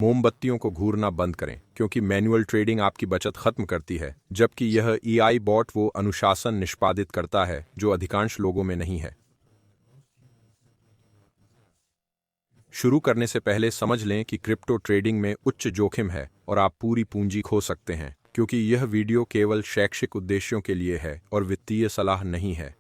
मोमबत्तियों को घूरना बंद करें क्योंकि मैनुअल ट्रेडिंग आपकी बचत खत्म करती है, जबकि यह एआई बॉट वो अनुशासन निष्पादित करता है जो अधिकांश लोगों में नहीं है। शुरू करने से पहले समझ लें कि क्रिप्टो ट्रेडिंग में उच्च जोखिम है और आप पूरी पूंजी खो सकते हैं, क्योंकि यह वीडियो केवल शैक्षिक उद्देश्यों के लिए है और वित्तीय सलाह नहीं है।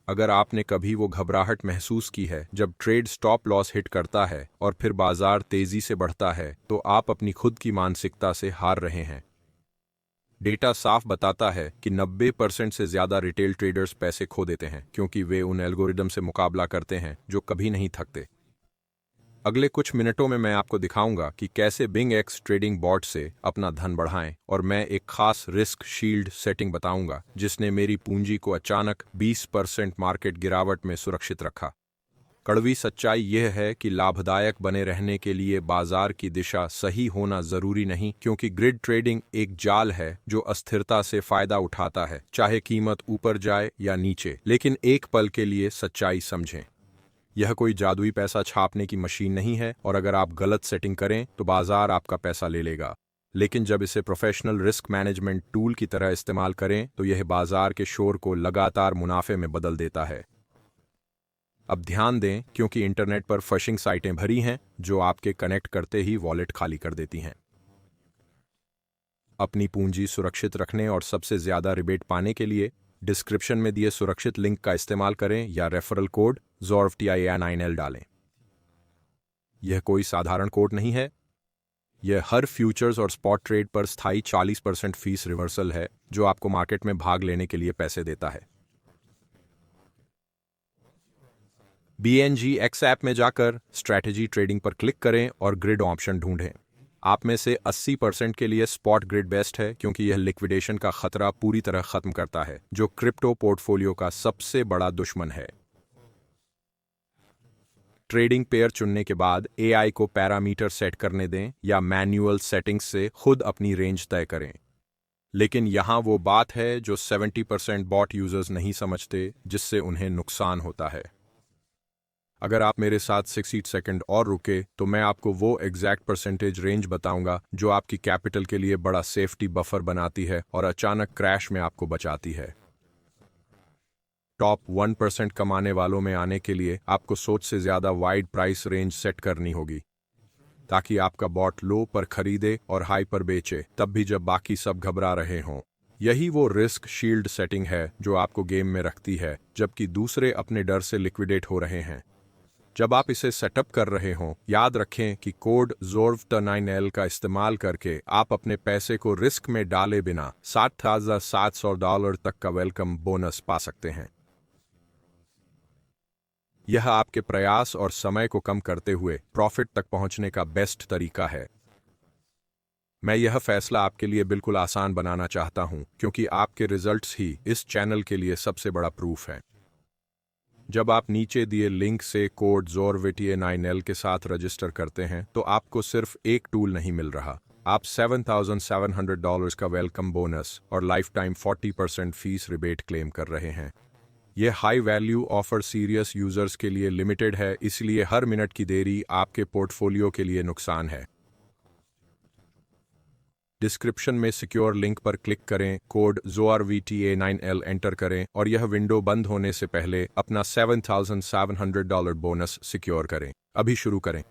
अगर आपने कभी वो घबराहट महसूस की है जब ट्रेड स्टॉप लॉस हिट करता है और फिर बाजार तेजी से बढ़ता है, तो आप अपनी खुद की मानसिकता से हार रहे हैं। डेटा साफ बताता है कि 90% से ज्यादा रिटेल ट्रेडर्स पैसे खो देते हैं क्योंकि वे उन एल्गोरिदम से मुकाबला करते हैं जो कभी नहीं थकते। अगले कुछ मिनटों में मैं आपको दिखाऊंगा कि कैसे बिंग एक्स ट्रेडिंग बॉट से अपना धन बढ़ाएं, और मैं एक खास रिस्क शील्ड सेटिंग बताऊंगा जिसने मेरी पूंजी को अचानक 20% मार्केट गिरावट में सुरक्षित रखा। कड़वी सच्चाई यह है कि लाभदायक बने रहने के लिए बाजार की दिशा सही होना जरूरी नहीं, क्योंकि ग्रिड ट्रेडिंग एक जाल है जो अस्थिरता से फायदा उठाता है, चाहे कीमत ऊपर जाए या नीचे। लेकिन एक पल के लिए सच्चाई समझें, यह कोई जादुई पैसा छापने की मशीन नहीं है, और अगर आप गलत सेटिंग करें तो बाजार आपका पैसा ले लेगा। लेकिन जब इसे प्रोफेशनल रिस्क मैनेजमेंट टूल की तरह इस्तेमाल करें तो यह बाजार के शोर को लगातार मुनाफे में बदल देता है। अब ध्यान दें, क्योंकि इंटरनेट पर फिशिंग साइटें भरी हैं जो आपके कनेक्ट करते ही वॉलेट खाली कर देती हैं। अपनी पूंजी सुरक्षित रखने और सबसे ज्यादा रिबेट पाने के लिए डिस्क्रिप्शन में दिए सुरक्षित लिंक का इस्तेमाल करें या रेफरल कोड ZORVTIA9L डालें। यह कोई साधारण कोड नहीं है, यह हर फ्यूचर्स और स्पॉट ट्रेड पर स्थायी 40% फीस रिवर्सल है जो आपको मार्केट में भाग लेने के लिए पैसे देता है। BNGX ऐप में जाकर स्ट्रैटेजी ट्रेडिंग पर क्लिक करें और ग्रिड ऑप्शन ढूंढें। आप में से 80% के लिए स्पॉट ग्रिड बेस्ट है, क्योंकि यह लिक्विडेशन का खतरा पूरी तरह खत्म करता है, जो क्रिप्टो पोर्टफोलियो का सबसे बड़ा दुश्मन है। ट्रेडिंग पेयर चुनने के बाद AI को पैरामीटर सेट करने दें या मैन्युअल सेटिंग्स से खुद अपनी रेंज तय करें। लेकिन यहाँ वो बात है जो 70% बॉट यूजर्स नहीं समझते, जिससे उन्हें नुकसान होता है। अगर आप मेरे साथ 60 सेकंड और रुके तो मैं आपको वो एग्जैक्ट परसेंटेज रेंज बताऊंगा जो आपकी कैपिटल के लिए बड़ा सेफ्टी बफर बनाती है और अचानक क्रैश में आपको बचाती है। टॉप 1% कमाने वालों में आने के लिए आपको सोच से ज्यादा वाइड प्राइस रेंज सेट करनी होगी, ताकि आपका बॉट लो पर खरीदे और हाई पर बेचे, तब भी जब बाकी सब घबरा रहे हों। यही वो रिस्क शील्ड सेटिंग है जो आपको गेम में रखती है, जबकि दूसरे अपने डर से लिक्विडेट हो रहे हैं। जब आप इसे सेटअप कर रहे हों, याद रखें कि कोड ZORVT9L का इस्तेमाल करके आप अपने पैसे को रिस्क में डाले बिना $7,700 तक का वेलकम बोनस पा सकते हैं। यह आपके प्रयास और समय को कम करते हुए प्रॉफिट तक पहुंचने का बेस्ट तरीका है। मैं यह फैसला आपके लिए बिल्कुल आसान बनाना चाहता हूं, क्योंकि आपके रिजल्ट्स ही इस चैनल के लिए सबसे बड़ा प्रूफ है। जब आप नीचे दिए लिंक से कोड ZORVTA9L के साथ रजिस्टर करते हैं तो आपको सिर्फ एक टूल नहीं मिल रहा, आप $7,700 का वेलकम बोनस और life time 40% fees rebate claim कर रहे हैं। यह high value offer serious users के लिए लिमिटेड है, इसलिए हर मिनट की देरी आपके पोर्टफोलियो के लिए नुकसान है। डिस्क्रिप्शन में सिक्योर लिंक पर क्लिक करें, कोड ZORVTA9L एंटर करें और यह विंडो बंद होने से पहले अपना $7,700 बोनस सिक्योर करें। अभी शुरू करें।